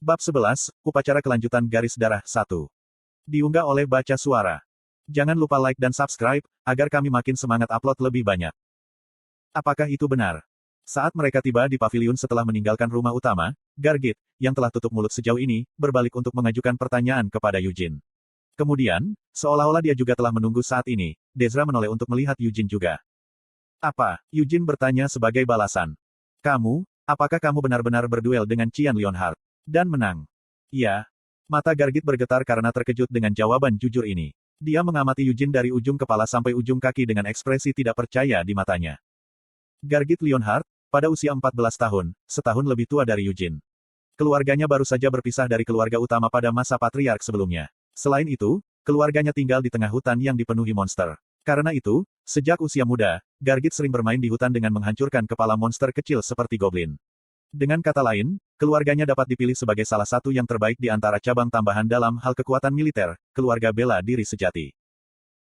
Bab 11, Upacara Kelanjutan Garis Darah 1. Diunggah oleh Baca Suara. Jangan lupa like dan subscribe, agar kami makin semangat upload lebih banyak. Apakah itu benar? Saat mereka tiba di paviliun setelah meninggalkan rumah utama, Gargit, yang telah tutup mulut sejauh ini, berbalik untuk mengajukan pertanyaan kepada Eugene. Kemudian, seolah-olah dia juga telah menunggu saat ini, Dezra menoleh untuk melihat Eugene juga. Apa? Eugene bertanya sebagai balasan. Kamu, apakah kamu benar-benar berduel dengan Qian Leonhardt? Dan menang. Iya. Mata Gargit bergetar karena terkejut dengan jawaban jujur ini. Dia mengamati Eugene dari ujung kepala sampai ujung kaki dengan ekspresi tidak percaya di matanya. Gargit Leonhardt, pada usia 14 tahun, setahun lebih tua dari Eugene. Keluarganya baru saja berpisah dari keluarga utama pada masa patriark sebelumnya. Selain itu, keluarganya tinggal di tengah hutan yang dipenuhi monster. Karena itu, sejak usia muda, Gargit sering bermain di hutan dengan menghancurkan kepala monster kecil seperti goblin. Dengan kata lain, keluarganya dapat dipilih sebagai salah satu yang terbaik di antara cabang tambahan dalam hal kekuatan militer, keluarga bela diri sejati.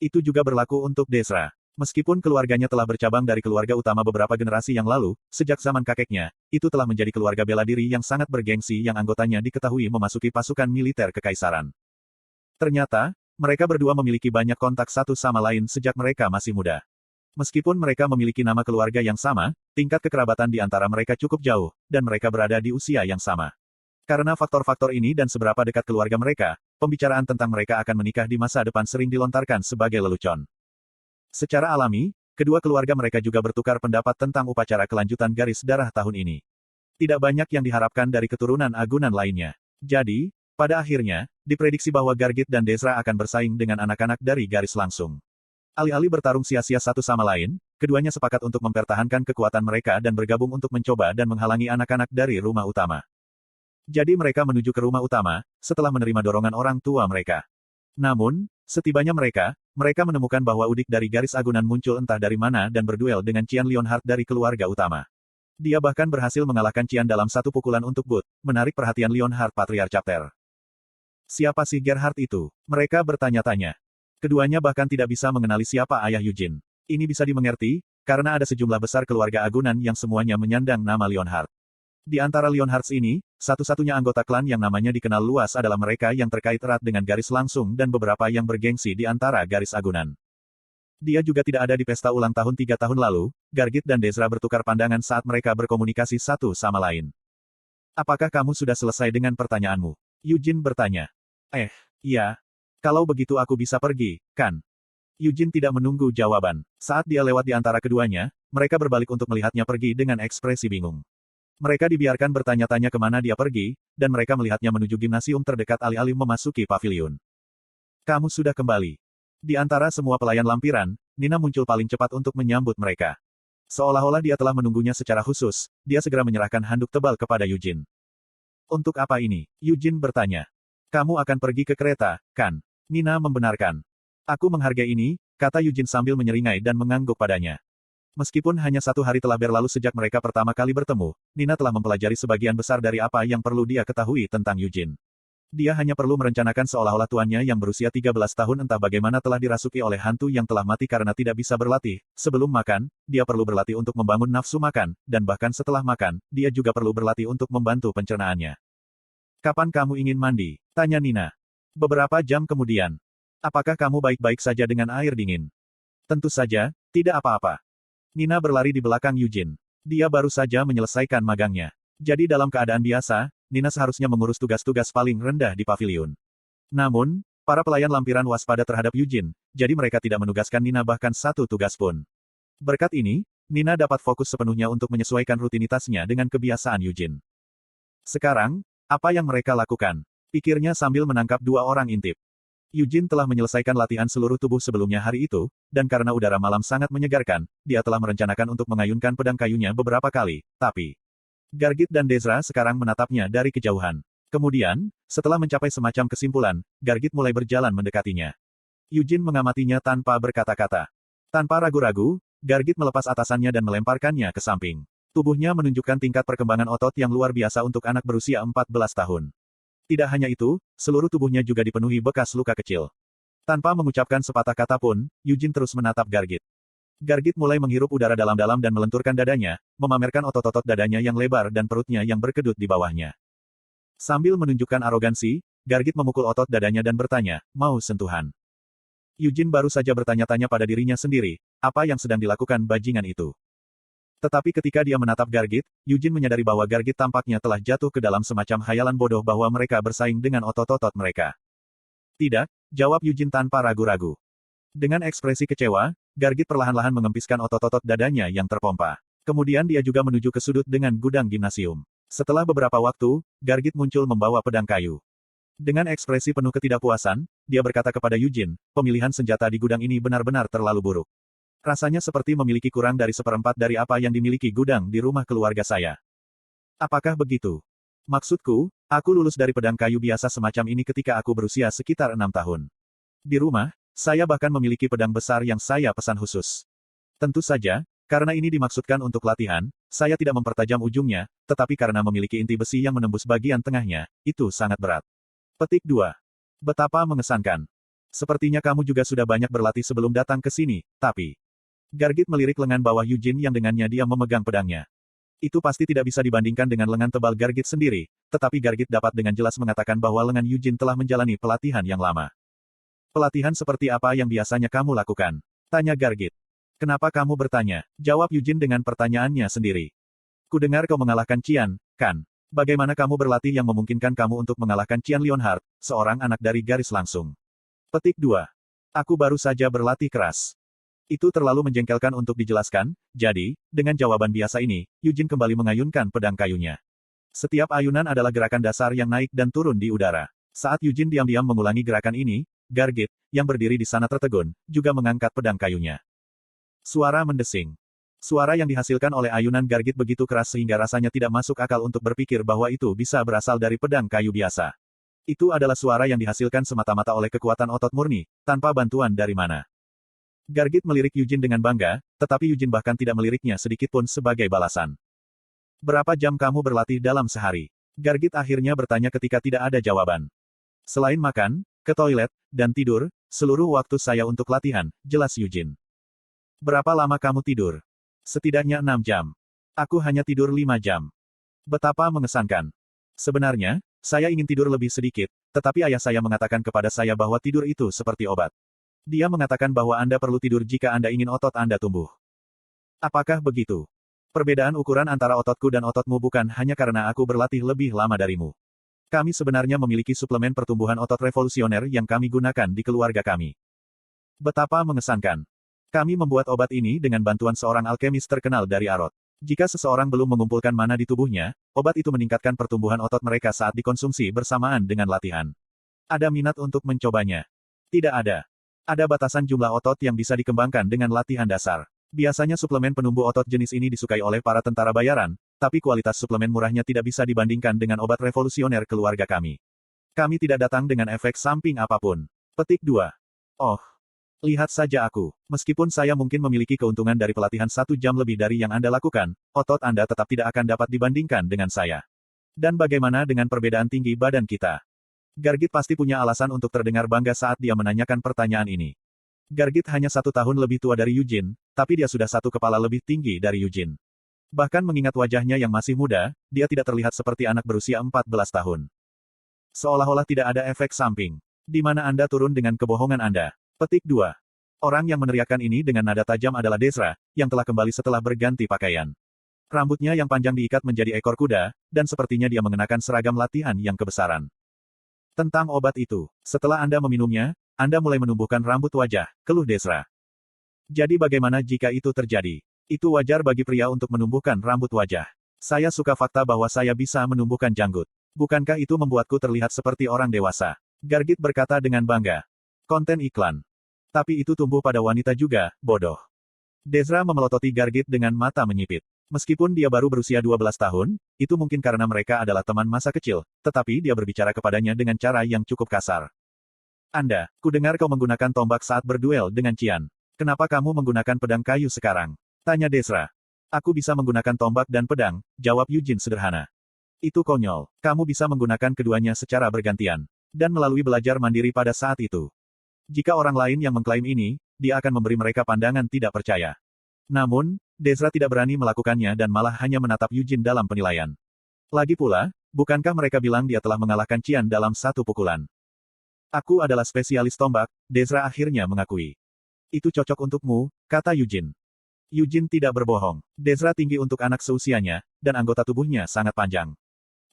Itu juga berlaku untuk Dezra. Meskipun keluarganya telah bercabang dari keluarga utama beberapa generasi yang lalu, sejak zaman kakeknya, itu telah menjadi keluarga bela diri yang sangat bergengsi yang anggotanya diketahui memasuki pasukan militer kekaisaran. Ternyata, mereka berdua memiliki banyak kontak satu sama lain sejak mereka masih muda. Meskipun mereka memiliki nama keluarga yang sama, tingkat kekerabatan di antara mereka cukup jauh, dan mereka berada di usia yang sama. Karena faktor-faktor ini dan seberapa dekat keluarga mereka, pembicaraan tentang mereka akan menikah di masa depan sering dilontarkan sebagai lelucon. Secara alami, kedua keluarga mereka juga bertukar pendapat tentang upacara kelanjutan garis darah tahun ini. Tidak banyak yang diharapkan dari keturunan agunan lainnya. Jadi, pada akhirnya, diprediksi bahwa Gargit dan Dezra akan bersaing dengan anak-anak dari garis langsung. Alih-alih bertarung sia-sia satu sama lain, keduanya sepakat untuk mempertahankan kekuatan mereka dan bergabung untuk mencoba dan menghalangi anak-anak dari rumah utama. Jadi mereka menuju ke rumah utama, setelah menerima dorongan orang tua mereka. Namun, setibanya mereka menemukan bahwa Udik dari garis agunan muncul entah dari mana dan berduel dengan Qian Leonhardt dari keluarga utama. Dia bahkan berhasil mengalahkan Qian dalam satu pukulan untuk Bud, menarik perhatian Leonhardt Patriarch Chapter. Siapa sih Gerhardt itu? Mereka bertanya-tanya. Keduanya bahkan tidak bisa mengenali siapa ayah Eugene. Ini bisa dimengerti, karena ada sejumlah besar keluarga agunan yang semuanya menyandang nama Leonhardt. Di antara Leonhardts ini, satu-satunya anggota klan yang namanya dikenal luas adalah mereka yang terkait erat dengan garis langsung dan beberapa yang bergengsi di antara garis agunan. Dia juga tidak ada di pesta ulang tahun 3 tahun lalu. Gargit dan Dezra bertukar pandangan saat mereka berkomunikasi satu sama lain. Apakah kamu sudah selesai dengan pertanyaanmu? Eugene bertanya. Iya. Kalau begitu aku bisa pergi, kan? Eugene tidak menunggu jawaban. Saat dia lewat di antara keduanya, mereka berbalik untuk melihatnya pergi dengan ekspresi bingung. Mereka dibiarkan bertanya-tanya kemana dia pergi, dan mereka melihatnya menuju gimnasium terdekat alih-alih memasuki paviliun. Kamu sudah kembali. Di antara semua pelayan lampiran, Nina muncul paling cepat untuk menyambut mereka. Seolah-olah dia telah menunggunya secara khusus, dia segera menyerahkan handuk tebal kepada Eugene. Untuk apa ini? Eugene bertanya. Kamu akan pergi ke kereta, kan? Nina membenarkan. Aku menghargai ini, kata Eugene sambil menyeringai dan mengangguk padanya. Meskipun hanya 1 hari telah berlalu sejak mereka pertama kali bertemu, Nina telah mempelajari sebagian besar dari apa yang perlu dia ketahui tentang Eugene. Dia hanya perlu merencanakan seolah-olah tuannya yang berusia 13 tahun entah bagaimana telah dirasuki oleh hantu yang telah mati karena tidak bisa berlatih. Sebelum makan, dia perlu berlatih untuk membangun nafsu makan, dan bahkan setelah makan, dia juga perlu berlatih untuk membantu pencernaannya. Kapan kamu ingin mandi? Tanya Nina. Beberapa jam kemudian. Apakah kamu baik-baik saja dengan air dingin? Tentu saja, tidak apa-apa. Nina berlari di belakang Eugene. Dia baru saja menyelesaikan magangnya. Jadi dalam keadaan biasa, Nina seharusnya mengurus tugas-tugas paling rendah di paviliun. Namun, para pelayan lampiran waspada terhadap Eugene, jadi mereka tidak menugaskan Nina bahkan satu tugas pun. Berkat ini, Nina dapat fokus sepenuhnya untuk menyesuaikan rutinitasnya dengan kebiasaan Eugene. Sekarang, apa yang mereka lakukan? Pikirnya sambil menangkap 2 orang intip. Eugene telah menyelesaikan latihan seluruh tubuh sebelumnya hari itu, dan karena udara malam sangat menyegarkan, dia telah merencanakan untuk mengayunkan pedang kayunya beberapa kali, tapi Gargit dan Dezra sekarang menatapnya dari kejauhan. Kemudian, setelah mencapai semacam kesimpulan, Gargit mulai berjalan mendekatinya. Eugene mengamatinya tanpa berkata-kata. Tanpa ragu-ragu, Gargit melepas atasannya dan melemparkannya ke samping. Tubuhnya menunjukkan tingkat perkembangan otot yang luar biasa untuk anak berusia 14 tahun. Tidak hanya itu, seluruh tubuhnya juga dipenuhi bekas luka kecil. Tanpa mengucapkan sepatah kata pun, Eugene terus menatap Gargit. Gargit mulai menghirup udara dalam-dalam dan melenturkan dadanya, memamerkan otot-otot dadanya yang lebar dan perutnya yang berkedut di bawahnya. Sambil menunjukkan arogansi, Gargit memukul otot dadanya dan bertanya, mau sentuhan. Eugene baru saja bertanya-tanya pada dirinya sendiri, apa yang sedang dilakukan bajingan itu. Tetapi ketika dia menatap Gargit, Eugene menyadari bahwa Gargit tampaknya telah jatuh ke dalam semacam khayalan bodoh bahwa mereka bersaing dengan otot-otot mereka. Tidak, jawab Eugene tanpa ragu-ragu. Dengan ekspresi kecewa, Gargit perlahan-lahan mengempiskan otot-otot dadanya yang terpompa. Kemudian dia juga menuju ke sudut dengan gudang gimnasium. Setelah beberapa waktu, Gargit muncul membawa pedang kayu. Dengan ekspresi penuh ketidakpuasan, dia berkata kepada Eugene, pemilihan senjata di gudang ini benar-benar terlalu buruk. Rasanya seperti memiliki kurang dari seperempat dari apa yang dimiliki gudang di rumah keluarga saya. Apakah begitu? Maksudku, aku lulus dari pedang kayu biasa semacam ini ketika aku berusia sekitar 6 tahun. Di rumah, saya bahkan memiliki pedang besar yang saya pesan khusus. Tentu saja, karena ini dimaksudkan untuk latihan, saya tidak mempertajam ujungnya, tetapi karena memiliki inti besi yang menembus bagian tengahnya, itu sangat berat. Petik 2. Betapa mengesankan. Sepertinya kamu juga sudah banyak berlatih sebelum datang ke sini, tapi... Gargit melirik lengan bawah Eugene yang dengannya dia memegang pedangnya. Itu pasti tidak bisa dibandingkan dengan lengan tebal Gargit sendiri, tetapi Gargit dapat dengan jelas mengatakan bahwa lengan Eugene telah menjalani pelatihan yang lama. Pelatihan seperti apa yang biasanya kamu lakukan? Tanya Gargit. Kenapa kamu bertanya? Jawab Eugene dengan pertanyaannya sendiri. Kudengar kau mengalahkan Qian, kan? Bagaimana kamu berlatih yang memungkinkan kamu untuk mengalahkan Qian Leonhard, seorang anak dari garis langsung? Petik 2. Aku baru saja berlatih keras. Itu terlalu menjengkelkan untuk dijelaskan, jadi, dengan jawaban biasa ini, Eugene kembali mengayunkan pedang kayunya. Setiap ayunan adalah gerakan dasar yang naik dan turun di udara. Saat Eugene diam-diam mengulangi gerakan ini, Gargit, yang berdiri di sana tertegun, juga mengangkat pedang kayunya. Suara mendesing. Suara yang dihasilkan oleh ayunan Gargit begitu keras sehingga rasanya tidak masuk akal untuk berpikir bahwa itu bisa berasal dari pedang kayu biasa. Itu adalah suara yang dihasilkan semata-mata oleh kekuatan otot murni, tanpa bantuan dari mana. Gargit melirik Eugene dengan bangga, tetapi Eugene bahkan tidak meliriknya sedikitpun sebagai balasan. Berapa jam kamu berlatih dalam sehari? Gargit akhirnya bertanya ketika tidak ada jawaban. Selain makan, ke toilet, dan tidur, seluruh waktu saya untuk latihan, jelas Eugene. Berapa lama kamu tidur? Setidaknya 6 jam. Aku hanya tidur 5 jam. Betapa mengesankan. Sebenarnya, saya ingin tidur lebih sedikit, tetapi ayah saya mengatakan kepada saya bahwa tidur itu seperti obat. Dia mengatakan bahwa Anda perlu tidur jika Anda ingin otot Anda tumbuh. Apakah begitu? Perbedaan ukuran antara ototku dan ototmu bukan hanya karena aku berlatih lebih lama darimu. Kami sebenarnya memiliki suplemen pertumbuhan otot revolusioner yang kami gunakan di keluarga kami. Betapa mengesankan. Kami membuat obat ini dengan bantuan seorang alkemis terkenal dari Arot. Jika seseorang belum mengumpulkan mana di tubuhnya, obat itu meningkatkan pertumbuhan otot mereka saat dikonsumsi bersamaan dengan latihan. Ada minat untuk mencobanya? Tidak ada. Ada batasan jumlah otot yang bisa dikembangkan dengan latihan dasar. Biasanya suplemen penumbuh otot jenis ini disukai oleh para tentara bayaran, tapi kualitas suplemen murahnya tidak bisa dibandingkan dengan obat revolusioner keluarga kami. Kami tidak datang dengan efek samping apapun. Petik 2. Oh. Lihat saja aku. Meskipun saya mungkin memiliki keuntungan dari pelatihan 1 jam lebih dari yang Anda lakukan, otot Anda tetap tidak akan dapat dibandingkan dengan saya. Dan bagaimana dengan perbedaan tinggi badan kita? Gargit pasti punya alasan untuk terdengar bangga saat dia menanyakan pertanyaan ini. Gargit hanya 1 tahun lebih tua dari Eugene, tapi dia sudah 1 kepala lebih tinggi dari Eugene. Bahkan mengingat wajahnya yang masih muda, dia tidak terlihat seperti anak berusia 14 tahun. Seolah-olah tidak ada efek samping. Di mana Anda turun dengan kebohongan Anda? Petik 2. Orang yang meneriakkan ini dengan nada tajam adalah Desra, yang telah kembali setelah berganti pakaian. Rambutnya yang panjang diikat menjadi ekor kuda, dan sepertinya dia mengenakan seragam latihan yang kebesaran. Tentang obat itu, setelah Anda meminumnya, Anda mulai menumbuhkan rambut wajah, keluh Desra. Jadi bagaimana jika itu terjadi? Itu wajar bagi pria untuk menumbuhkan rambut wajah. Saya suka fakta bahwa saya bisa menumbuhkan janggut. Bukankah itu membuatku terlihat seperti orang dewasa? Gargit berkata dengan bangga. Konten iklan. Tapi itu tumbuh pada wanita juga, bodoh. Desra memelototi Gargit dengan mata menyipit. Meskipun dia baru berusia 12 tahun, itu mungkin karena mereka adalah teman masa kecil, tetapi dia berbicara kepadanya dengan cara yang cukup kasar. Anda, kudengar kau menggunakan tombak saat berduel dengan Qian. Kenapa kamu menggunakan pedang kayu sekarang? Tanya Desra. Aku bisa menggunakan tombak dan pedang, jawab Eugene sederhana. Itu konyol. Kamu bisa menggunakan keduanya secara bergantian. Dan melalui belajar mandiri pada saat itu. Jika orang lain yang mengklaim ini, dia akan memberi mereka pandangan tidak percaya. Namun, Desra tidak berani melakukannya dan malah hanya menatap Eugene dalam penilaian. Lagi pula, Bukankah mereka bilang dia telah mengalahkan Qian dalam satu pukulan? Aku adalah spesialis tombak, Desra akhirnya mengakui. Itu cocok untukmu, kata Yujin. Yujin tidak berbohong. Desra tinggi untuk anak seusianya, dan anggota tubuhnya sangat panjang.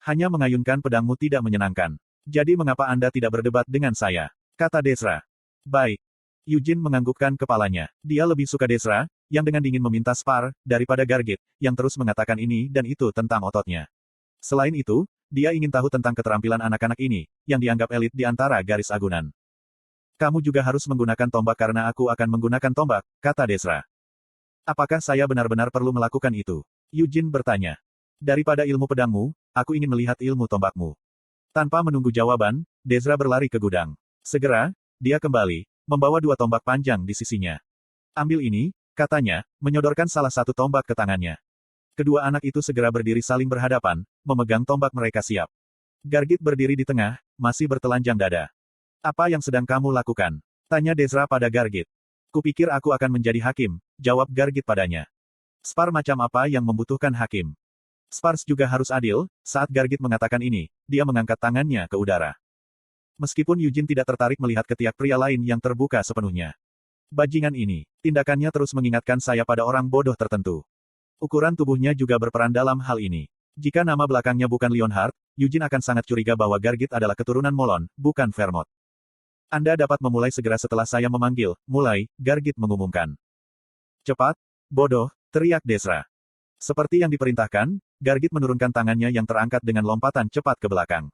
Hanya mengayunkan pedangmu tidak menyenangkan. Jadi mengapa Anda tidak berdebat dengan saya? Kata Desra. Baik. Yujin menganggukkan kepalanya. Dia lebih suka Desra, yang dengan dingin meminta spar, daripada Gargit, yang terus mengatakan ini dan itu tentang ototnya. Selain itu, dia ingin tahu tentang keterampilan anak-anak ini, yang dianggap elit di antara garis agunan. Kamu juga harus menggunakan tombak karena aku akan menggunakan tombak, kata Desra. Apakah saya benar-benar perlu melakukan itu? Yujin bertanya. Daripada ilmu pedangmu, aku ingin melihat ilmu tombakmu. Tanpa menunggu jawaban, Desra berlari ke gudang. Segera, dia kembali, membawa 2 tombak panjang di sisinya. Ambil ini, katanya, menyodorkan salah satu tombak ke tangannya. Kedua anak itu segera berdiri saling berhadapan, memegang tombak mereka siap. Gargit berdiri di tengah, masih bertelanjang dada. Apa yang sedang kamu lakukan? Tanya Desra pada Gargit. Kupikir aku akan menjadi hakim, jawab Gargit padanya. Spar macam apa yang membutuhkan hakim? Spars juga harus adil, saat Gargit mengatakan ini, dia mengangkat tangannya ke udara. Meskipun Yujin tidak tertarik melihat ketiak pria lain yang terbuka sepenuhnya. Bajingan ini, tindakannya terus mengingatkan saya pada orang bodoh tertentu. Ukuran tubuhnya juga berperan dalam hal ini. Jika nama belakangnya bukan Leonhard, Yujin akan sangat curiga bahwa Gargit adalah keturunan Molon, bukan Vermont. Anda dapat memulai segera setelah saya memanggil, mulai, Gargit mengumumkan. Cepat, bodoh, teriak Desra. Seperti yang diperintahkan, Gargit menurunkan tangannya yang terangkat dengan lompatan cepat ke belakang.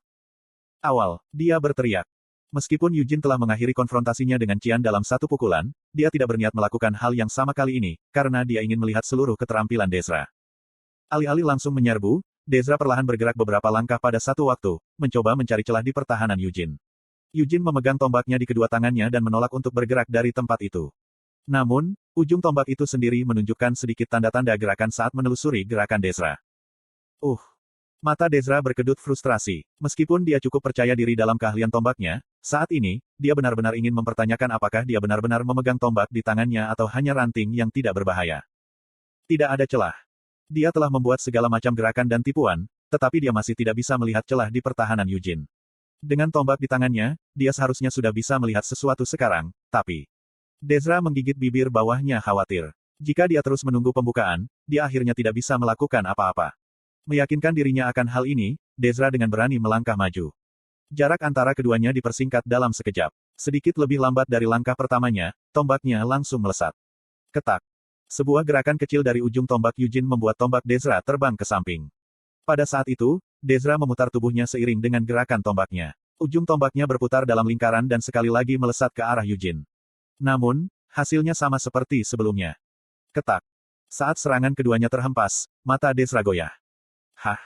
Awal, dia berteriak. Meskipun Yujin telah mengakhiri konfrontasinya dengan Qian dalam satu pukulan, dia tidak berniat melakukan hal yang sama kali ini, karena dia ingin melihat seluruh keterampilan Desra. Alih-alih langsung menyerbu, Desra perlahan bergerak beberapa langkah pada satu waktu, mencoba mencari celah di pertahanan Yujin. Yujin memegang tombaknya di kedua tangannya dan menolak untuk bergerak dari tempat itu. Namun, ujung tombak itu sendiri menunjukkan sedikit tanda-tanda gerakan saat menelusuri gerakan Desra. Mata Desra berkedut frustrasi. Meskipun dia cukup percaya diri dalam keahlian tombaknya, saat ini, dia benar-benar ingin mempertanyakan apakah dia benar-benar memegang tombak di tangannya atau hanya ranting yang tidak berbahaya. Tidak ada celah. Dia telah membuat segala macam gerakan dan tipuan, tetapi dia masih tidak bisa melihat celah di pertahanan Yujin. Dengan tombak di tangannya, dia seharusnya sudah bisa melihat sesuatu sekarang, tapi... Desra menggigit bibir bawahnya khawatir. Jika dia terus menunggu pembukaan, dia akhirnya tidak bisa melakukan apa-apa. Meyakinkan dirinya akan hal ini, Desra dengan berani melangkah maju. Jarak antara keduanya dipersingkat dalam sekejap. Sedikit lebih lambat dari langkah pertamanya, tombaknya langsung melesat. Ketak. Sebuah gerakan kecil dari ujung tombak Yujin membuat tombak Desra terbang ke samping. Pada saat itu, Desra memutar tubuhnya seiring dengan gerakan tombaknya. Ujung tombaknya berputar dalam lingkaran dan sekali lagi melesat ke arah Yujin. Namun, hasilnya sama seperti sebelumnya. Ketak. Saat serangan keduanya terhempas, mata Desra goyah. Hah!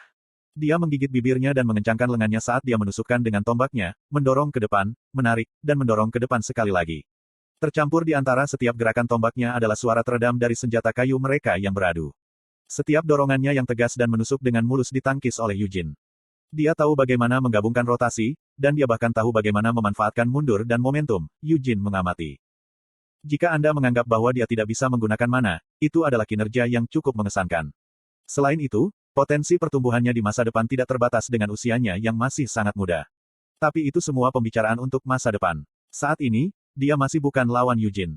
Dia menggigit bibirnya dan mengencangkan lengannya saat dia menusukkan dengan tombaknya, mendorong ke depan, menarik, dan mendorong ke depan sekali lagi. Tercampur di antara setiap gerakan tombaknya adalah suara teredam dari senjata kayu mereka yang beradu. Setiap dorongannya yang tegas dan menusuk dengan mulus ditangkis oleh Yujin. Dia tahu bagaimana menggabungkan rotasi, dan dia bahkan tahu bagaimana memanfaatkan mundur dan momentum, Yujin mengamati. Jika Anda menganggap bahwa dia tidak bisa menggunakan mana, itu adalah kinerja yang cukup mengesankan. Selain itu, potensi pertumbuhannya di masa depan tidak terbatas dengan usianya yang masih sangat muda. Tapi itu semua pembicaraan untuk masa depan. Saat ini, dia masih bukan lawan Yujin.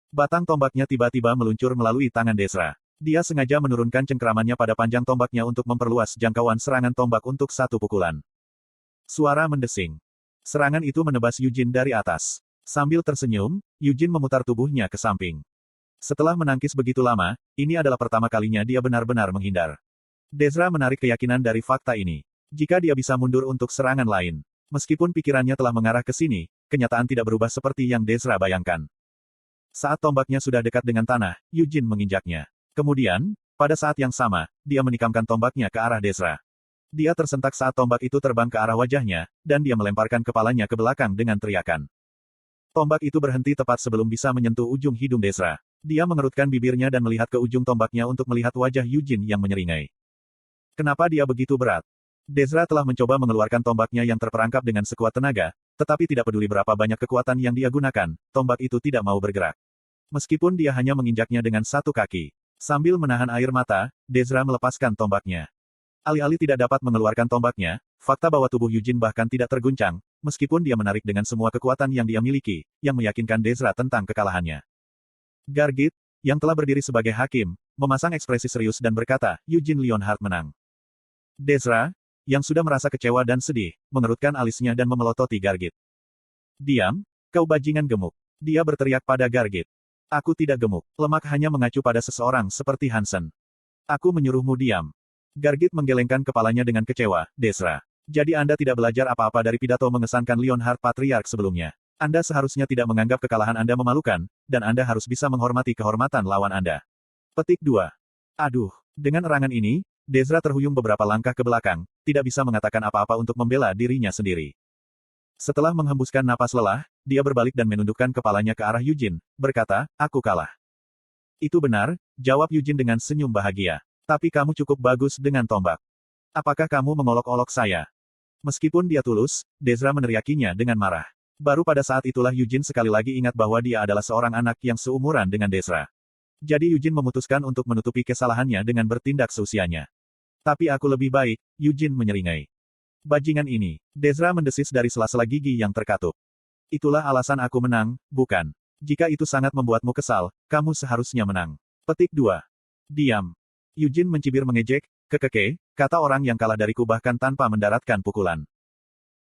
Batang tombaknya tiba-tiba meluncur melalui tangan Desra. Dia sengaja menurunkan cengkeramannya pada panjang tombaknya untuk memperluas jangkauan serangan tombak untuk satu pukulan. Suara mendesing. Serangan itu menebas Yujin dari atas. Sambil tersenyum, Yujin memutar tubuhnya ke samping. Setelah menangkis begitu lama, ini adalah pertama kalinya dia benar-benar menghindar. Desra menarik keyakinan dari fakta ini. Jika dia bisa mundur untuk serangan lain. Meskipun pikirannya telah mengarah ke sini, kenyataan tidak berubah seperti yang Desra bayangkan. Saat tombaknya sudah dekat dengan tanah, Yujin menginjaknya. Kemudian, pada saat yang sama, dia menikamkan tombaknya ke arah Desra. Dia tersentak saat tombak itu terbang ke arah wajahnya, dan dia melemparkan kepalanya ke belakang dengan teriakan. Tombak itu berhenti tepat sebelum bisa menyentuh ujung hidung Desra. Dia mengerutkan bibirnya dan melihat ke ujung tombaknya untuk melihat wajah Yujin yang menyeringai. Kenapa dia begitu berat? Desra telah mencoba mengeluarkan tombaknya yang terperangkap dengan sekuat tenaga, tetapi tidak peduli berapa banyak kekuatan yang dia gunakan, tombak itu tidak mau bergerak. Meskipun dia hanya menginjaknya dengan satu kaki. Sambil menahan air mata, Desra melepaskan tombaknya. Alih-alih tidak dapat mengeluarkan tombaknya, fakta bahwa tubuh Yujin bahkan tidak terguncang, meskipun dia menarik dengan semua kekuatan yang dia miliki, yang meyakinkan Dezra tentang kekalahannya. Gargit, yang telah berdiri sebagai hakim, memasang ekspresi serius dan berkata, Yujin Lionheart menang. Dezra, yang sudah merasa kecewa dan sedih, mengerutkan alisnya dan memelototi Gargit. Diam, kau bajingan gemuk. Dia berteriak pada Gargit. Aku tidak gemuk, lemak hanya mengacu pada seseorang seperti Hansen. Aku menyuruhmu diam. Gargit menggelengkan kepalanya dengan kecewa, Dezra. Jadi Anda tidak belajar apa-apa dari pidato mengesankan Lionheart Patriarch sebelumnya. Anda seharusnya tidak menganggap kekalahan Anda memalukan, dan Anda harus bisa menghormati kehormatan lawan Anda. Petik 2. Aduh, dengan erangan ini, Dezra terhuyung beberapa langkah ke belakang, tidak bisa mengatakan apa-apa untuk membela dirinya sendiri. Setelah menghembuskan napas lelah, dia berbalik dan menundukkan kepalanya ke arah Yujin, berkata, aku kalah. Itu benar, jawab Yujin dengan senyum bahagia. Tapi kamu cukup bagus dengan tombak. Apakah kamu mengolok-olok saya? Meskipun dia tulus, Dezra meneriakinya dengan marah. Baru pada saat itulah Yujin sekali lagi ingat bahwa dia adalah seorang anak yang seumuran dengan Dezra. Jadi Yujin memutuskan untuk menutupi kesalahannya dengan bertindak seusianya. Tapi aku lebih baik, Yujin menyeringai. Bajingan ini, Dezra mendesis dari sela-sela gigi yang terkatup. Itulah alasan aku menang, bukan? Jika itu sangat membuatmu kesal, kamu seharusnya menang. Petik 2. Diam. Yujin mencibir mengejek, kekeke, kata orang yang kalah dariku bahkan tanpa mendaratkan pukulan.